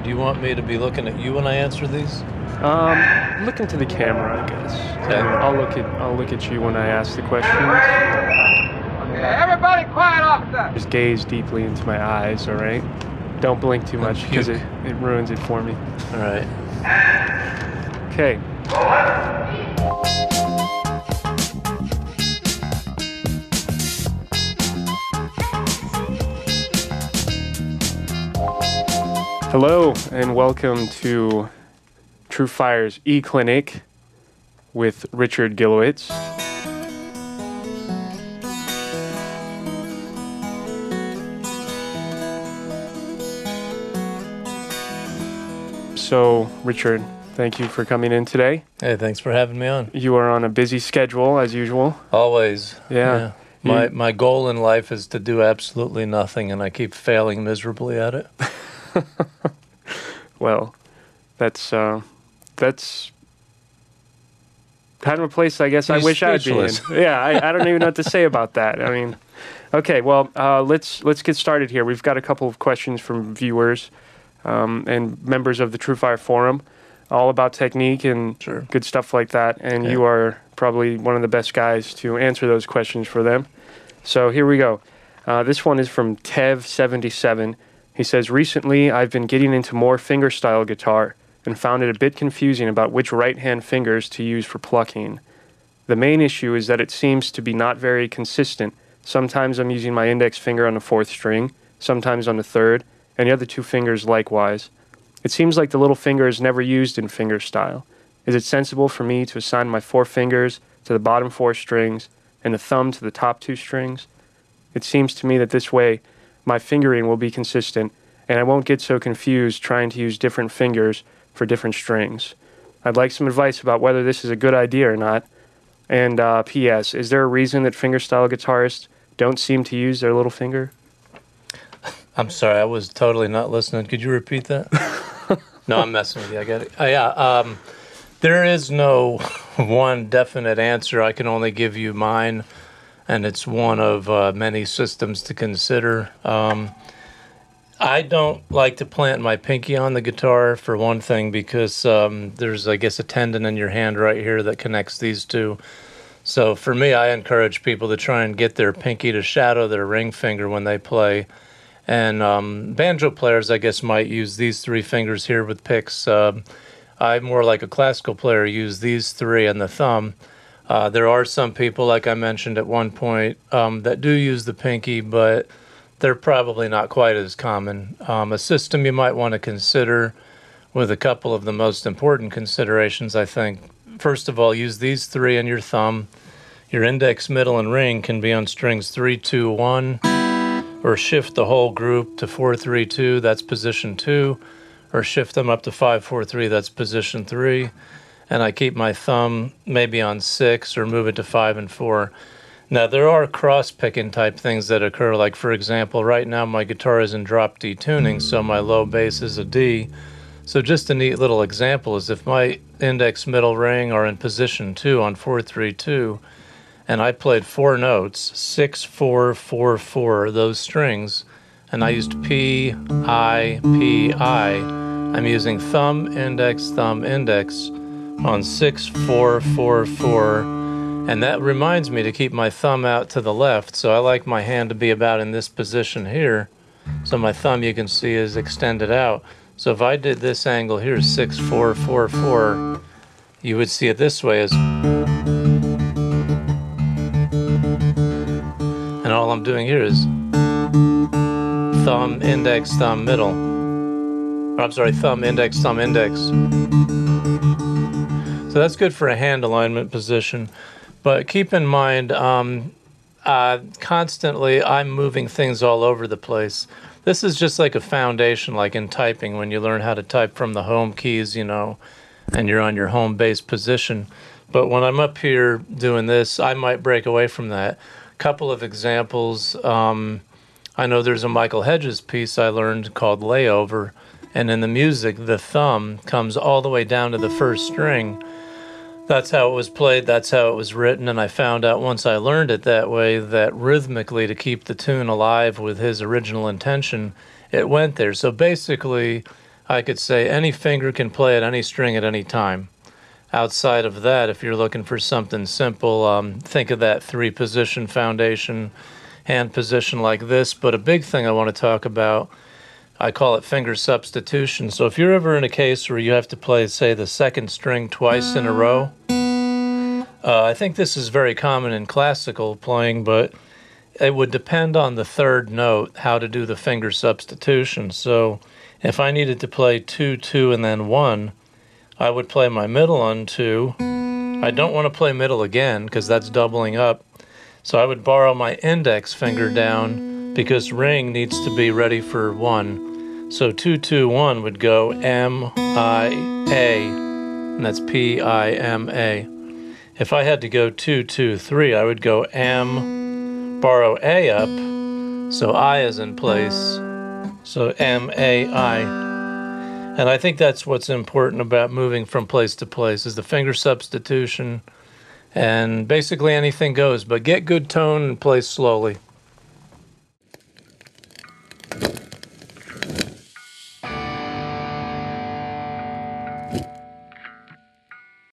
Do you want me to be looking at you when I answer these? Look into the camera, I guess. Okay. I'll look at you when I ask the questions. Okay, everybody quiet off there. Just gaze deeply into my eyes, all right? Don't blink too much because it ruins it for me. All right. Okay. Hello, and welcome to TrueFire's eClinic with Richard Gilewitz. So, Richard, thank you for coming in today. Hey, thanks for having me on. You are on a busy schedule, as usual. Always. Yeah. My goal in life is to do absolutely nothing, and I keep failing miserably at it. Well, that's kind of a place I guess I wish I'd be in. Yeah, I don't even know what to say about that. I mean, okay, well, let's get started here. We've got a couple of questions from viewers and members of the TrueFire forum, all about technique and good stuff like that. And you are probably one of the best guys to answer those questions for them. So here we go. This one is from Tev77. He says, recently I've been getting into more fingerstyle guitar and found it a bit confusing about which right-hand fingers to use for plucking. The main issue is that it seems to be not very consistent. Sometimes I'm using my index finger on the 4th string, sometimes on the 3rd, and the other 2 fingers likewise. It seems like the little finger is never used in fingerstyle. Is it sensible for me to assign my 4 fingers to the bottom 4 strings and the thumb to the top 2 strings? It seems to me that this way my fingering will be consistent and I won't get so confused trying to use different fingers for different strings. I'd like some advice about whether this is a good idea or not. And P.S. Is there a reason that fingerstyle guitarists don't seem to use their little finger? I'm sorry, I was totally not listening. Could you repeat that? No, I'm messing with you. I get it. There is no one definite answer. I can only give you mine, and it's one of many systems to consider. I don't like to plant my pinky on the guitar, for one thing, because there's, I guess, a tendon in your hand right here that connects these two. So for me, I encourage people to try and get their pinky to shadow their ring finger when they play. And banjo players, I guess, might use these 3 fingers here with picks. I'm more like a classical player, use these 3 and the thumb. There are some people, like I mentioned at one point, that do use the pinky, but they're probably not quite as common. A system you might want to consider with a couple of the most important considerations, I think. First of all, use these 3 and your thumb. Your index, middle, and ring can be on strings 3, 2, 1. Or shift the whole group to 4, 3, 2, that's position 2, or shift them up to 5, 4, 3, that's position 3. And I keep my thumb maybe on 6 or move it to 5 and 4. Now, there are cross-picking type things that occur, like, for example, right now my guitar is in drop D tuning, so my low bass is a D. So just a neat little example is if my index, middle, ring are in position 2 on 4, 3, 2, and I played 4 notes, 6, 4, 4, 4, those strings, and I used P, I, P, I. I'm using thumb, index, on 6, 4, 4, 4, and that reminds me to keep my thumb out to the left, so I like my hand to be about in this position here, so my thumb, you can see, is extended out. So if I did this angle here, 6, 4, 4, 4, you would see it this way as... And all I'm doing here is thumb, index, thumb, middle. Or, I'm sorry, thumb, index, thumb, index. So that's good for a hand alignment position. But keep in mind, constantly I'm moving things all over the place. This is just like a foundation, like in typing, when you learn how to type from the home keys, you know, and you're on your home base position. But when I'm up here doing this, I might break away from that. Couple of examples. I know there's a Michael Hedges piece I learned called Layover, and in the music, the thumb comes all the way down to the 1st string. That's how it was played, that's how it was written, and I found out once I learned it that way that rhythmically, to keep the tune alive with his original intention, it went there. So basically, I could say any finger can play at any string at any time. Outside of that, if you're looking for something simple, think of that 3-position foundation hand position like this. But a big thing I want to talk about, I call it finger substitution. So if you're ever in a case where you have to play, say, the 2nd string twice in a row, I think this is very common in classical playing, but it would depend on the 3rd note how to do the finger substitution. So if I needed to play 2, 2, and then 1, I would play my middle on 2. I don't want to play middle again because that's doubling up. So I would borrow my index finger down because ring needs to be ready for 1. So 2, 2, 1 would go M, I, A, and that's P, I, M, A. If I had to go 2, 2, 3, I would go M, borrow A up, so I is in place. So M, A, I. And I think that's what's important about moving from place to place is the finger substitution. And basically anything goes, but get good tone and play slowly.